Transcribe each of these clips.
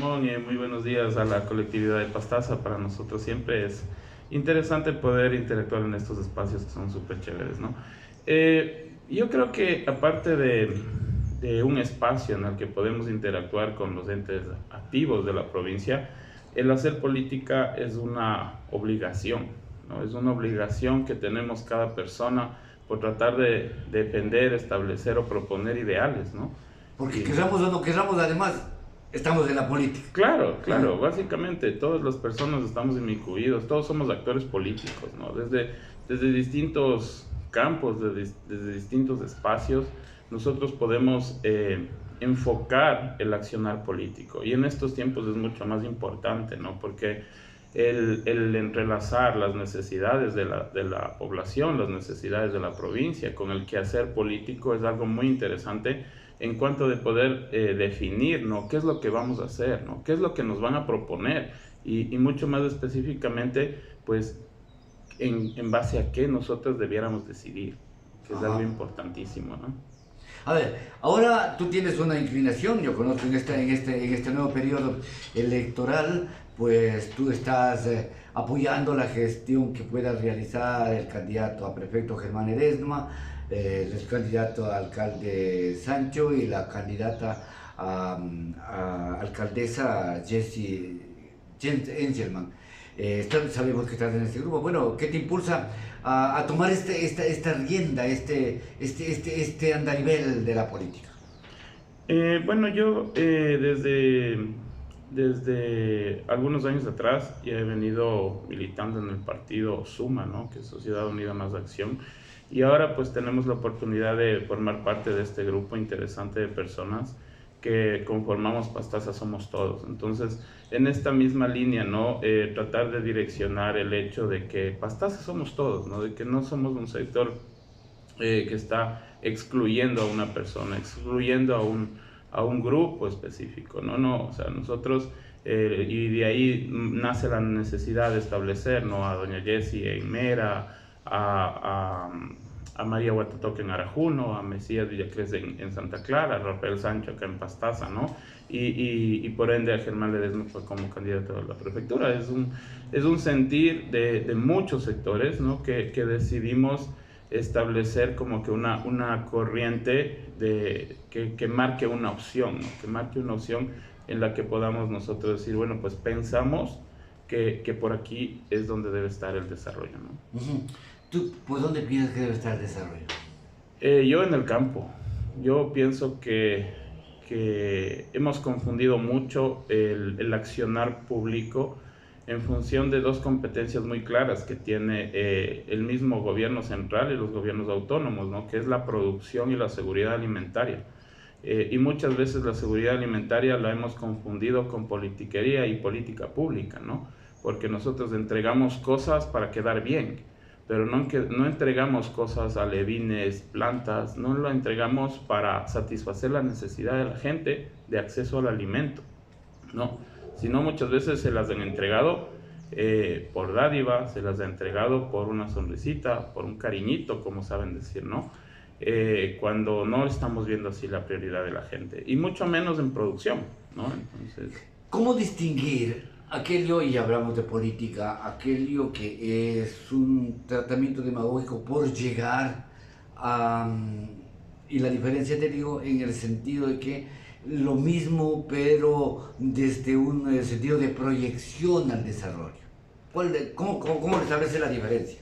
Moni, muy buenos días a la colectividad de Pastaza. Para nosotros siempre es interesante poder interactuar en estos espacios que son súper chéveres, ¿no? Yo creo que aparte de un espacio en el que podemos interactuar con los entes activos de la provincia, el hacer política es una obligación, ¿no? Es una obligación que tenemos cada persona por tratar de defender, establecer o proponer ideales, ¿no? Porque Y, queramos o no queramos, además, estamos en la política. Claro, claro, básicamente todas las personas estamos inmiscuidos, todos somos actores políticos, ¿no? Desde distintos campos, desde distintos espacios, nosotros podemos enfocar el accionar político. Y en estos tiempos es mucho más importante, ¿no? Porque el entrelazar las necesidades de la población, las necesidades de la provincia con el quehacer político es algo muy interesante en cuanto de poder definir, ¿no? ¿Qué es lo que vamos a hacer, ¿no? ¿Qué es lo que nos van a proponer? Y mucho más específicamente, pues, en base a qué nosotros debiéramos decidir, que es algo Ajá. importantísimo, ¿no? A ver, ahora tú tienes una inclinación, yo conozco en este nuevo periodo electoral, pues tú estás apoyando la gestión que pueda realizar el candidato a prefecto Germán Edesma, el candidato a alcalde Sancho y la candidata a alcaldesa Jessie Engelman. Sabemos que estás en este grupo. Bueno, ¿qué te impulsa a tomar esta rienda, este andarivel de la política? Bueno, yo desde algunos años atrás ya he venido militando en el partido Suma, ¿no? Que es Sociedad Unida Más Acción. Y ahora pues tenemos la oportunidad de formar parte de este grupo interesante de personas que conformamos Pastaza Somos Todos. Entonces, en esta misma línea, ¿no? Tratar de direccionar el hecho de que Pastaza somos todos, ¿no? De que no somos un sector que está excluyendo a una persona, excluyendo a un grupo específico, ¿no? No, o sea, nosotros, y de ahí nace la necesidad de establecer, ¿no? A doña Jessie en Mera, a María Huatatoque en Arajuno, a Mesías Villacrés en Santa Clara, a Rafael Sancho acá en Pastaza, ¿no? Y por ende a Germán Ledesma como candidato a la prefectura. Es un sentir de muchos sectores, ¿no? Que decidimos establecer como que una corriente que marque una opción, ¿no? Que marque una opción en la que podamos nosotros decir, bueno, pues pensamos que por aquí es donde debe estar el desarrollo, ¿no? Ujú. ¿Tú por dónde piensas que debe estar el desarrollo? Yo en el campo, yo pienso que hemos confundido mucho el accionar público en función de dos competencias muy claras que tiene el mismo gobierno central y los gobiernos autónomos, ¿no? Que es la producción y la seguridad alimentaria. Y muchas veces la seguridad alimentaria la hemos confundido con politiquería y política pública, ¿no? Porque nosotros entregamos cosas para quedar bien, pero no entregamos cosas alevines, plantas, no lo entregamos para satisfacer la necesidad de la gente de acceso al alimento, ¿no? Sino muchas veces se las han entregado por dádiva, se las ha entregado por una sonrisita, por un cariñito, como saben decir, ¿no? Cuando no estamos viendo así la prioridad de la gente, y mucho menos en producción, ¿no? Entonces, ¿Cómo distinguir aquello, y hablamos de política, aquello que es un tratamiento demagógico por llegar a... y la diferencia te digo en el sentido de que lo mismo pero desde un sentido de proyección al desarrollo? ¿Cómo establece la diferencia?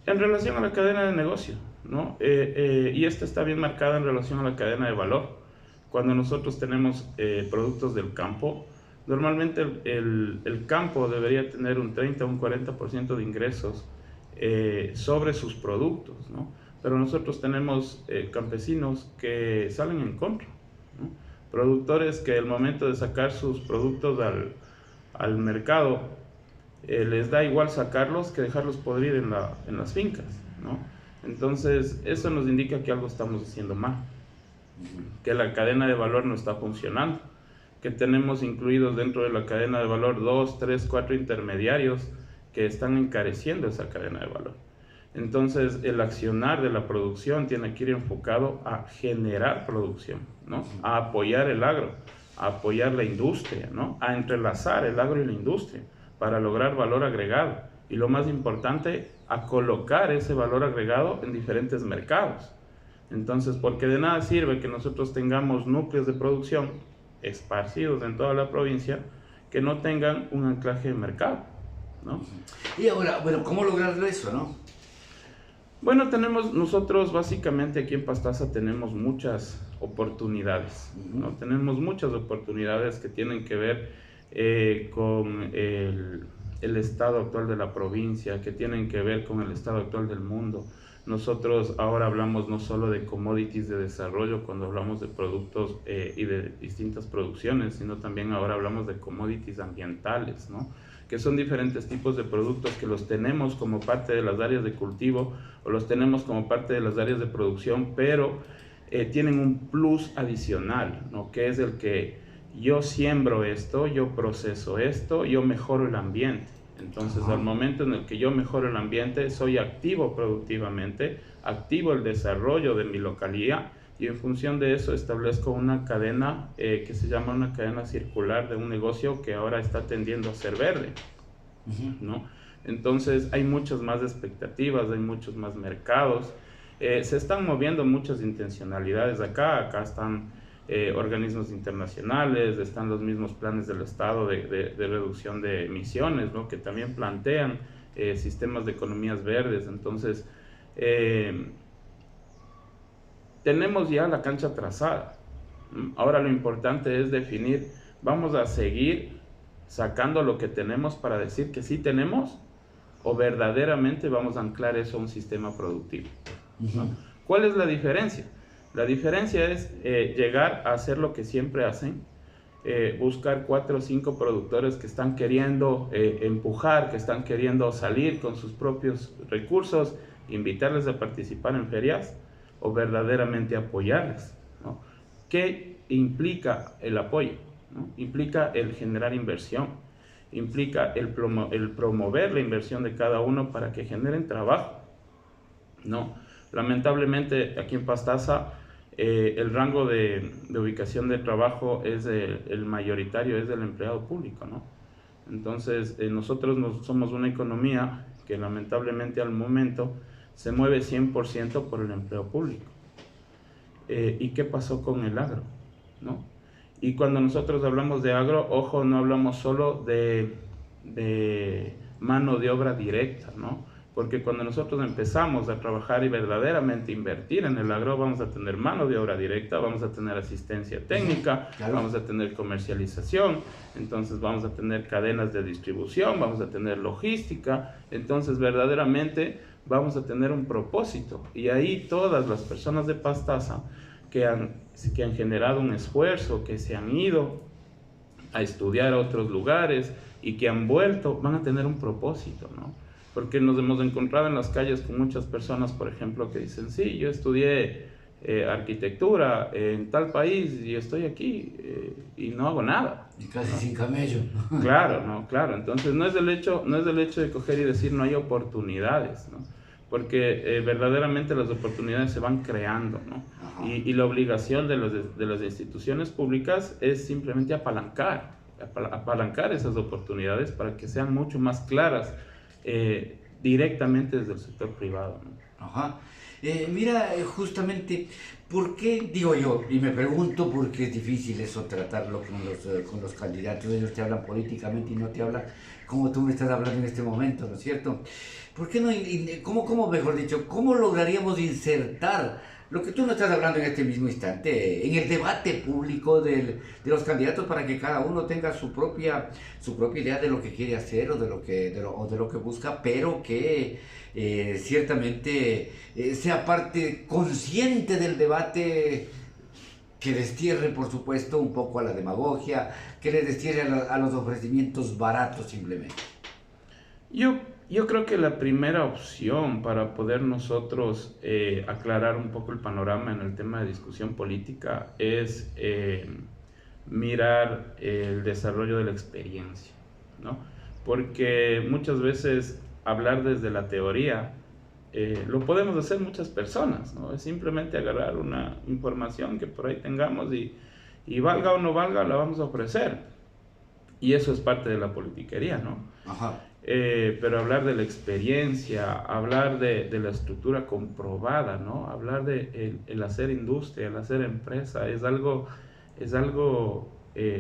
en relación a la cadena de negocio, ¿no? Y esta está bien marcada en relación a la cadena de valor. Cuando nosotros tenemos productos del campo, normalmente el campo debería tener un 30 o un 40% de ingresos sobre sus productos, ¿no? Pero nosotros tenemos campesinos que salen en contra, ¿no? Productores que al momento de sacar sus productos al mercado, les da igual sacarlos que dejarlos podrir en las fincas, ¿no? Entonces, eso nos indica que algo estamos haciendo mal, que la cadena de valor no está funcionando, que tenemos incluidos dentro de la cadena de valor 2, 3, 4 intermediarios que están encareciendo esa cadena de valor. Entonces, el accionar de la producción tiene que ir enfocado a generar producción, ¿no? A apoyar el agro, a apoyar la industria, ¿no? A entrelazar el agro y la industria para lograr valor agregado. Y lo más importante, a colocar ese valor agregado en diferentes mercados. Entonces, porque de nada sirve que nosotros tengamos núcleos de producción esparcidos en toda la provincia que no tengan un anclaje de mercado, ¿no? Y ahora, bueno, ¿cómo lograrlo eso, no? Bueno, nosotros básicamente aquí en Pastaza tenemos muchas oportunidades, ¿no? Tenemos muchas oportunidades que tienen que ver con el estado actual de la provincia, que tienen que ver con el estado actual del mundo. Nosotros ahora hablamos no solo de commodities de desarrollo cuando hablamos de productos y de distintas producciones, sino también ahora hablamos de commodities ambientales, ¿no? Que son diferentes tipos de productos que los tenemos como parte de las áreas de cultivo o los tenemos como parte de las áreas de producción, pero tienen un plus adicional, ¿no? Que es el que yo siembro esto, yo proceso esto, yo mejoro el ambiente. Entonces, al momento en el que yo mejoro el ambiente, soy activo productivamente, activo el desarrollo de mi localidad y en función de eso establezco una cadena que se llama una cadena circular de un negocio que ahora está tendiendo a ser verde, ¿no? Entonces, hay muchas más expectativas, hay muchos más mercados, se están moviendo muchas intencionalidades acá están organismos internacionales, están los mismos planes del Estado de reducción de emisiones, ¿no? Que también plantean sistemas de economías verdes. Entonces, tenemos ya la cancha trazada. Ahora lo importante es definir, vamos a seguir sacando lo que tenemos para decir que sí tenemos o verdaderamente vamos a anclar eso a un sistema productivo, ¿no? ¿Cuál es la diferencia? La diferencia es llegar a hacer lo que siempre hacen, buscar 4 o 5 productores que están queriendo empujar, que están queriendo salir con sus propios recursos, invitarles a participar en ferias o verdaderamente apoyarles, ¿no? ¿Qué implica el apoyo, ¿no? Implica el generar inversión, implica el promover la inversión de cada uno para que generen trabajo, ¿no? Lamentablemente aquí en Pastaza el rango de ubicación de trabajo es el mayoritario, es del empleado público, ¿no? Entonces nosotros somos una economía que lamentablemente al momento se mueve 100% por el empleo público. ¿Y qué pasó con el agro, ¿no? Y cuando nosotros hablamos de agro, ojo, no hablamos solo de mano de obra directa, ¿no? Porque cuando nosotros empezamos a trabajar y verdaderamente invertir en el agro, vamos a tener mano de obra directa, vamos a tener asistencia técnica, claro, vamos a tener comercialización, entonces vamos a tener cadenas de distribución, vamos a tener logística, entonces verdaderamente vamos a tener un propósito. Y ahí todas las personas de Pastaza que han generado un esfuerzo, que se han ido a estudiar a otros lugares y que han vuelto, van a tener un propósito, ¿no? Porque nos hemos encontrado en las calles con muchas personas, por ejemplo, que dicen, sí, yo estudié arquitectura en tal país y estoy aquí y no hago nada. Y casi sin camello. Claro, ¿no? Claro, entonces no es el hecho de coger y decir no hay oportunidades, ¿no? Porque verdaderamente las oportunidades se van creando, ¿no? Y la obligación de las instituciones públicas es simplemente apalancar esas oportunidades para que sean mucho más claras directamente desde el sector privado, ¿no? Ajá. Mira, justamente, ¿por qué, digo yo, y me pregunto por qué es difícil eso tratarlo con los candidatos? Ellos te hablan políticamente y no te hablan como tú me estás hablando en este momento, ¿no es cierto? ¿Por qué no, cómo mejor dicho, cómo lograríamos insertar lo que tú nos estás hablando en este mismo instante, en el debate público de los candidatos para que cada uno tenga su propia idea de lo que quiere hacer o de lo que busca, pero que ciertamente sea parte consciente del debate, que destierre, por supuesto, un poco a la demagogia, que le destierre a los ofrecimientos baratos simplemente? Yo creo que la primera opción para poder nosotros aclarar un poco el panorama en el tema de discusión política es mirar el desarrollo de la experiencia, ¿no? Porque muchas veces hablar desde la teoría lo podemos hacer muchas personas, ¿no? Es simplemente agarrar una información que por ahí tengamos y y valga o no valga, la vamos a ofrecer. Y eso es parte de la politiquería, ¿no? Ajá. Pero hablar de la experiencia, hablar de la estructura comprobada, ¿no? Hablar de el hacer industria, el hacer empresa, es algo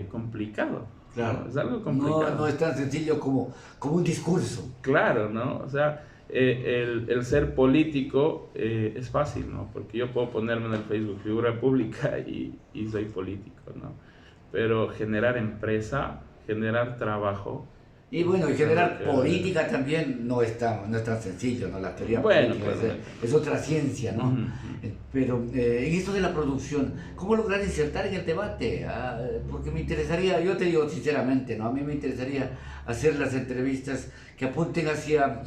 complicado, Claro. ¿no? Es algo No, complicado. no es tan sencillo como un discurso. Claro, ¿no? O sea, el ser político es fácil, ¿no? Porque yo puedo ponerme en el Facebook figura pública y soy político, ¿no? Pero generar empresa, generar trabajo, Y bueno, y eso es lo generar que... política también no es tan sencillo, ¿no? La teoría Bueno, política pues... es otra ciencia, ujú, ¿no? ujú. Pero en esto de la producción, ¿cómo lograr insertar en el debate? Porque me interesaría, yo te digo sinceramente, ¿no? A mí me interesaría hacer las entrevistas que apunten hacia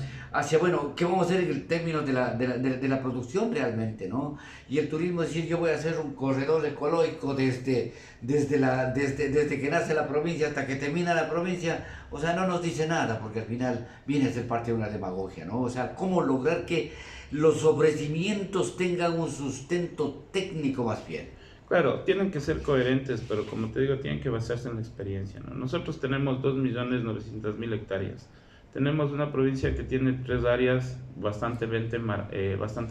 bueno, ¿qué vamos a hacer en términos de la producción realmente, ¿no? Y el turismo, es decir, yo voy a hacer un corredor ecológico desde que nace la provincia hasta que termina la provincia, o sea, no nos dice nada, porque al final viene a ser parte de una demagogia, ¿no? O sea, ¿cómo lograr que los ofrecimientos tengan un sustento técnico más bien? Claro, tienen que ser coherentes, pero como te digo, tienen que basarse en la experiencia, ¿no? Nosotros tenemos 2.900.000 hectáreas. Tenemos una provincia que tiene tres áreas bastante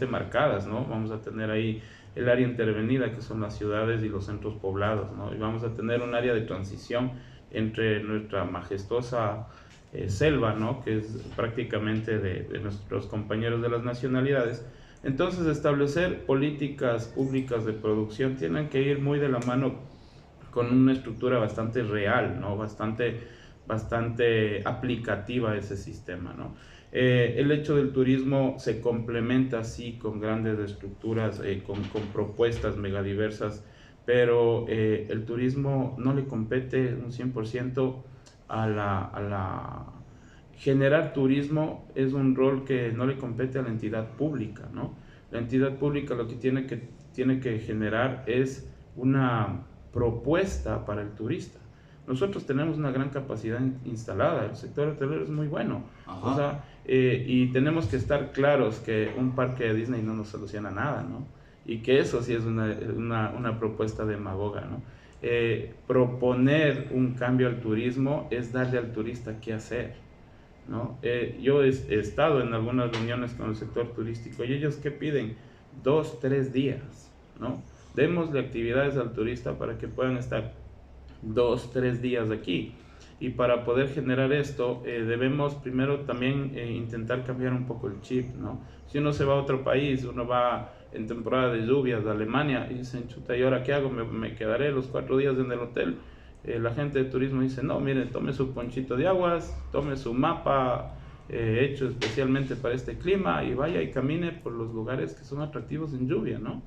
marcadas, ¿no? Vamos a tener ahí el área intervenida, que son las ciudades y los centros poblados, ¿no? Y vamos a tener un área de transición entre nuestra majestuosa selva, ¿no? Que es prácticamente de nuestros compañeros de las nacionalidades. Entonces, establecer políticas públicas de producción tienen que ir muy de la mano con una estructura bastante real, ¿no? Bastante aplicativa a ese sistema, ¿no? El hecho del turismo se complementa así con grandes estructuras, con propuestas megadiversas, pero el turismo no le compete un 100% a la... Generar turismo es un rol que no le compete a la entidad pública, ¿no? La entidad pública lo que tiene que generar es una propuesta para el turista. Nosotros tenemos una gran capacidad instalada, el sector hotelero es muy bueno, o Ajá. sea, y tenemos que estar claros que un parque de Disney no nos soluciona nada, ¿no? Y que eso sí es una propuesta demagoga, ¿no? Proponer un cambio al turismo es darle al turista qué hacer, ¿no? Yo he estado en algunas reuniones con el sector turístico y ellos qué piden, 2, 3 días, ¿no? Démosle actividades al turista para que puedan estar 2, 3 días aquí. Y para poder generar esto, debemos primero también intentar cambiar un poco el chip, ¿no? Si uno se va a otro país, uno va en temporada de lluvias a Alemania y dicen, chuta, ¿y ahora qué hago? Me quedaré los 4 días en el hotel. La gente de turismo dice, no, miren, tome su ponchito de aguas, tome su mapa hecho especialmente para este clima y vaya y camine por los lugares que son atractivos en lluvia, ¿no?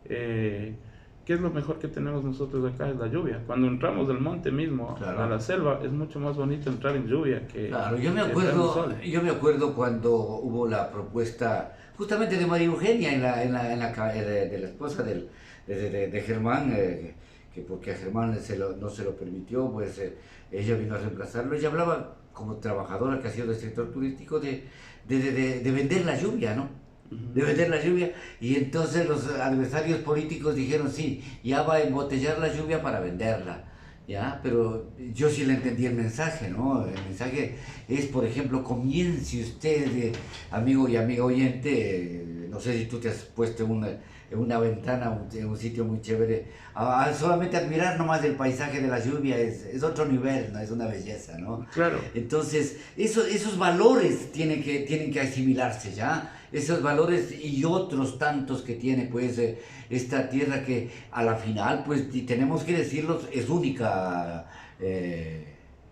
Eh, ¿Qué es lo mejor que tenemos nosotros acá? Es la lluvia. Cuando entramos del monte mismo a Claro. la selva, es mucho más bonito entrar en lluvia Claro, yo me que entrar en acuerdo, sol. yo me acuerdo cuando hubo la propuesta justamente de María Eugenia de la esposa de Germán, que porque a Germán no se lo permitió, pues ella vino a reemplazarlo. Ella hablaba como trabajadora que ha sido del sector turístico de vender la lluvia, ¿no? De Ujú. vender la lluvia. Y entonces los adversarios políticos dijeron, sí, ya va a embotellar la lluvia para venderla. ¿Ya? Pero yo sí le entendí el mensaje, ¿no? El mensaje es, por ejemplo, comience usted, amigo y amigo oyente, no sé si tú te has puesto en una ventana, en un sitio muy chévere, a solamente admirar nomás el paisaje de la lluvia, es otro nivel, ¿no? Es una belleza, ¿no? Claro, Entonces, esos valores tienen que asimilarse, ¿ya? Esos valores y otros tantos que tiene, pues, esta tierra que a la final, pues, y tenemos que decirlo, es única,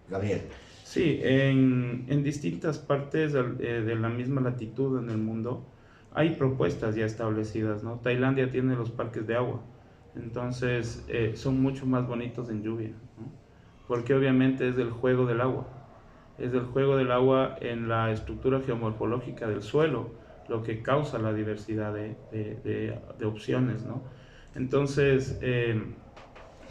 Gabriel. sí, en distintas partes de la misma latitud en el mundo hay propuestas ya establecidas, ¿no? Tailandia tiene los parques de agua, entonces son mucho más bonitos en lluvia, ¿no? Porque obviamente es del juego del agua. Es el juego del agua en la estructura geomorfológica del suelo, lo que causa la diversidad de opciones, ¿no? Entonces,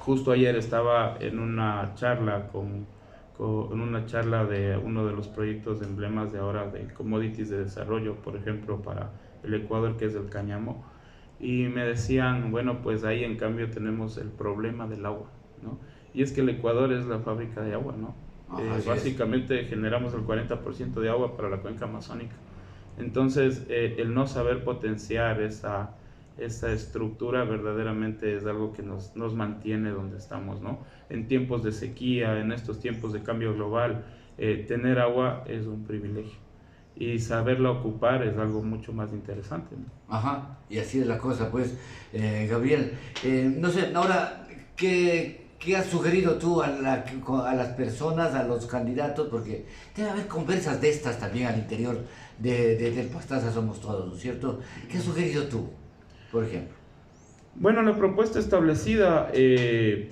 justo ayer estaba en una charla en una charla de uno de los proyectos de emblemas de ahora de commodities de desarrollo, por ejemplo, para el Ecuador, que es el cáñamo, y me decían, bueno, pues ahí en cambio tenemos el problema del agua. ¿no? Y es que el Ecuador es la fábrica de agua, ¿no? Básicamente generamos el 40% de agua para la cuenca amazónica. Entonces, el no saber potenciar esa estructura verdaderamente es algo que nos mantiene donde estamos, ¿no? En tiempos de sequía, en estos tiempos de cambio global, tener agua es un privilegio y saberla ocupar es algo mucho más interesante, ¿no? Ajá, y así es la cosa, pues, Gabriel. No sé, ahora, ¿qué has sugerido tú a las personas, a los candidatos? Porque debe haber conversas de estas también al interior del Pastaza Somos Todos, ¿no es cierto? ¿Qué has sugerido tú, por ejemplo? Bueno, la propuesta establecida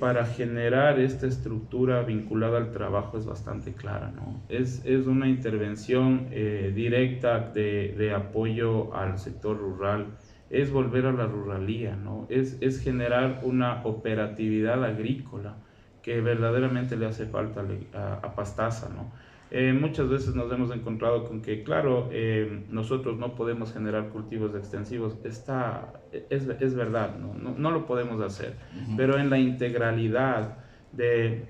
para generar esta estructura vinculada al trabajo es bastante clara, ¿no? Es una intervención directa de apoyo al sector rural, es volver a la ruralía, ¿no? Es generar una operatividad agrícola que verdaderamente le hace falta a Pastaza, ¿no? Muchas veces nos hemos encontrado con que, claro, nosotros no podemos generar cultivos extensivos. Es verdad, no lo podemos hacer, pero en la integralidad de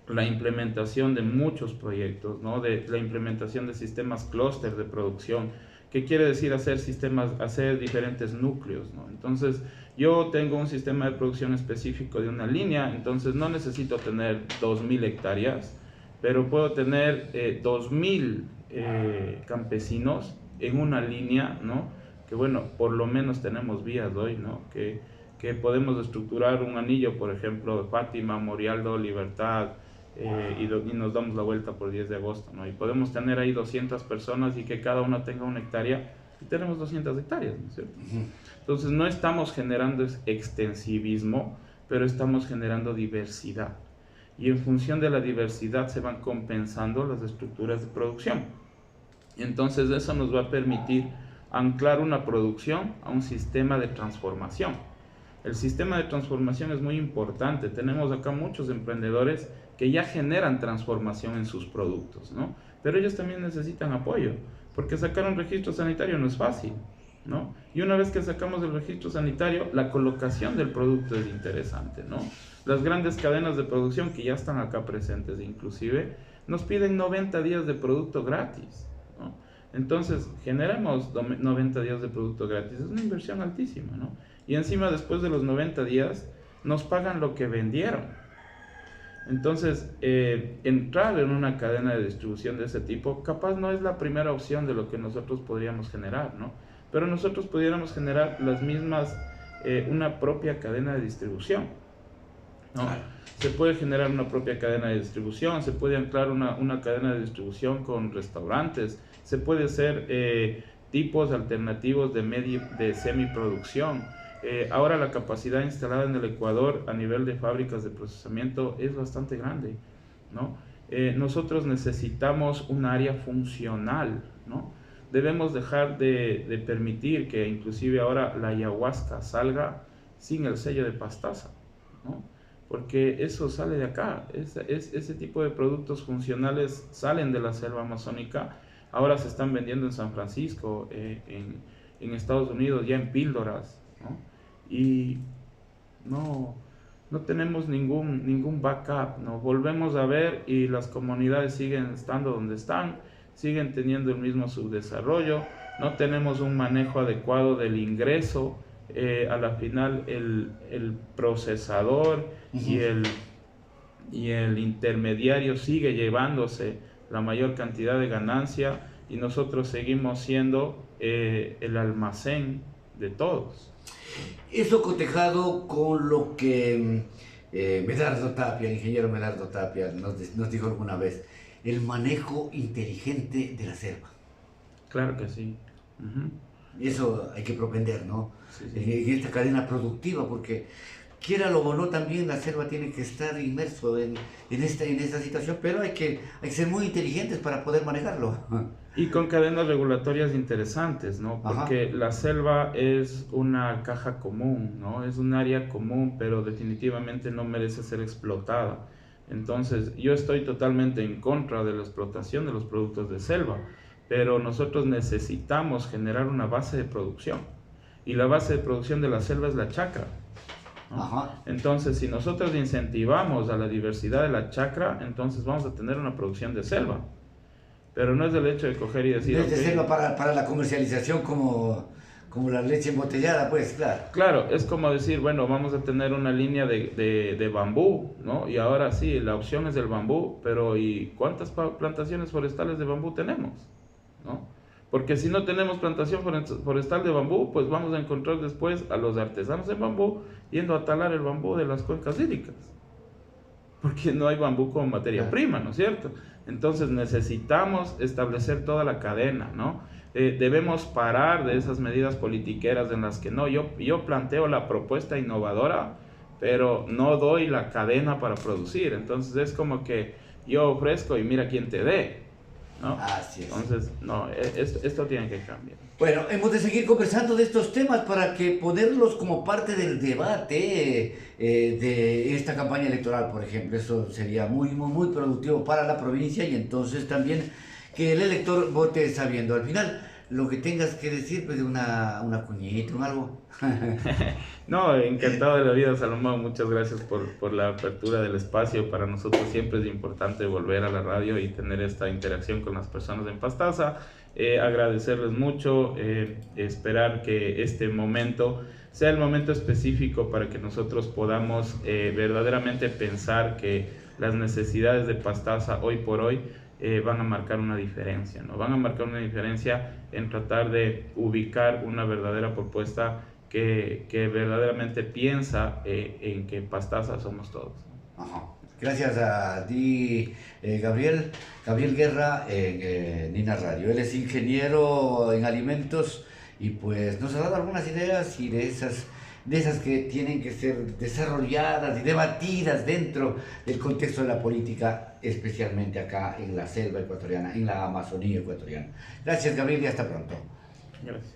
la implementación de muchos proyectos, ¿no? De la implementación de sistemas clúster de producción, que quiere decir hacer diferentes núcleos, ¿no? Entonces, yo tengo un sistema de producción específico de una línea, entonces no necesito tener 2000 hectáreas, pero puedo tener 2000 campesinos en una línea, ¿no? Que bueno, por lo menos tenemos vías hoy, ¿no? Que podemos estructurar un anillo, por ejemplo, de Fátima, Morialdo, Libertad, y nos damos la vuelta por 10 de agosto, ¿no? Y podemos tener ahí 200 personas y que cada una tenga una hectárea, y tenemos 200 hectáreas, ¿no es cierto? Entonces no estamos generando extensivismo, pero estamos generando diversidad. Y en función de la diversidad se van compensando las estructuras de producción. Entonces eso nos va a permitir anclar una producción a un sistema de transformación. El sistema de transformación es muy importante. Tenemos acá muchos emprendedores que ya generan transformación en sus productos, ¿no? Pero ellos también necesitan apoyo, porque sacar un registro sanitario no es fácil, ¿no? Y una vez que sacamos el registro sanitario, la colocación del producto es interesante, ¿no? Las grandes cadenas de producción que ya están acá presentes inclusive, nos piden 90 días de producto gratis, ¿no? Entonces, generamos 90 días de producto gratis, es una inversión altísima, ¿no? Y encima, después de los 90 días, nos pagan lo que vendieron. Entonces, entrar en una cadena de distribución de ese tipo, capaz no es la primera opción de lo que nosotros podríamos generar, ¿no? Pero nosotros pudiéramos generar las mismas, una propia cadena de distribución, ¿no? Claro. Se puede generar una propia cadena de distribución, se puede anclar una cadena de distribución con restaurantes, se puede hacer tipos alternativos de semiproducción. Ahora la capacidad instalada en el Ecuador a nivel de fábricas de procesamiento es bastante grande, ¿no? Nosotros necesitamos un área funcional, ¿no? Debemos dejar de permitir que inclusive ahora la ayahuasca salga sin el sello de Pastaza, ¿no? Porque eso sale de acá, ese tipo de productos funcionales salen de la selva amazónica, ahora se están vendiendo en San Francisco, en Estados Unidos, ya en píldoras, ¿no? Y no tenemos ningún backup, ¿no? Volvemos a ver y las comunidades siguen estando donde están, siguen teniendo el mismo subdesarrollo, no tenemos un manejo adecuado del ingreso, a la final el procesador y el intermediario sigue llevándose la mayor cantidad de ganancia y nosotros seguimos siendo el almacén de todos. Eso cotejado con lo que Medardo Tapia, el ingeniero Medardo Tapia, nos dijo alguna vez, el manejo inteligente de la selva. Claro que sí. Eso hay que propender, ¿no? Sí, sí. En esta cadena productiva, porque quiera lo o no, también la selva tiene que estar inmerso en esta situación, pero hay que ser muy inteligentes para poder manejarlo. Y con cadenas regulatorias interesantes, ¿no? Porque la selva es una caja común, ¿no? Es un área común, pero definitivamente no merece ser explotada. Entonces, yo estoy totalmente en contra de la explotación de los productos de selva, pero nosotros necesitamos generar una base de producción. Y la base de producción de la selva es la chacra, ¿no? Ajá. Entonces, si nosotros incentivamos a la diversidad de la chacra, entonces vamos a tener una producción de selva. Pero no es el hecho de coger y decir... No es de ok, selva para la comercialización como la leche embotellada, pues, claro. claro, es como decir, bueno, vamos a tener una línea de bambú, ¿no? Y ahora sí, la opción es el bambú, pero ¿y cuántas plantaciones forestales de bambú tenemos? ¿No? Porque si no tenemos plantación forestal de bambú, pues vamos a encontrar después a los artesanos en bambú yendo a talar el bambú de las cuencas hídricas. Porque no hay bambú como materia prima, ¿no es cierto? Entonces necesitamos establecer toda la cadena, ¿no? Debemos parar de esas medidas politiqueras en las que no, yo planteo la propuesta innovadora, pero no doy la cadena para producir. Entonces es como que yo ofrezco y mira quién te dé, ¿no? Así es. Entonces, no, esto tiene que cambiar. Bueno, hemos de seguir conversando de estos temas para que ponerlos como parte del debate de esta campaña electoral, por ejemplo. Eso sería muy, muy, muy productivo para la provincia y entonces también que el elector vote sabiendo. Al final, lo que tengas que decir, pues de una cuñita, un algo. No, encantado de la vida, Salomón. Muchas gracias por la apertura del espacio. Para nosotros siempre es importante volver a la radio y tener esta interacción con las personas en Pastaza. Agradecerles mucho, esperar que este momento sea el momento específico para que nosotros podamos verdaderamente pensar que las necesidades de Pastaza hoy por hoy van a marcar una diferencia, ¿no? Van a marcar una diferencia en tratar de ubicar una verdadera propuesta que verdaderamente piensa en que Pastaza somos todos. Ajá. Gracias a ti, Gabriel Guerra, en Nina Radio. Él es ingeniero en alimentos y pues nos ha dado algunas ideas y de esas que tienen que ser desarrolladas y debatidas dentro del contexto de la política, especialmente acá en la selva ecuatoriana, en la Amazonía ecuatoriana. Gracias, Gabriel, y hasta pronto. Gracias.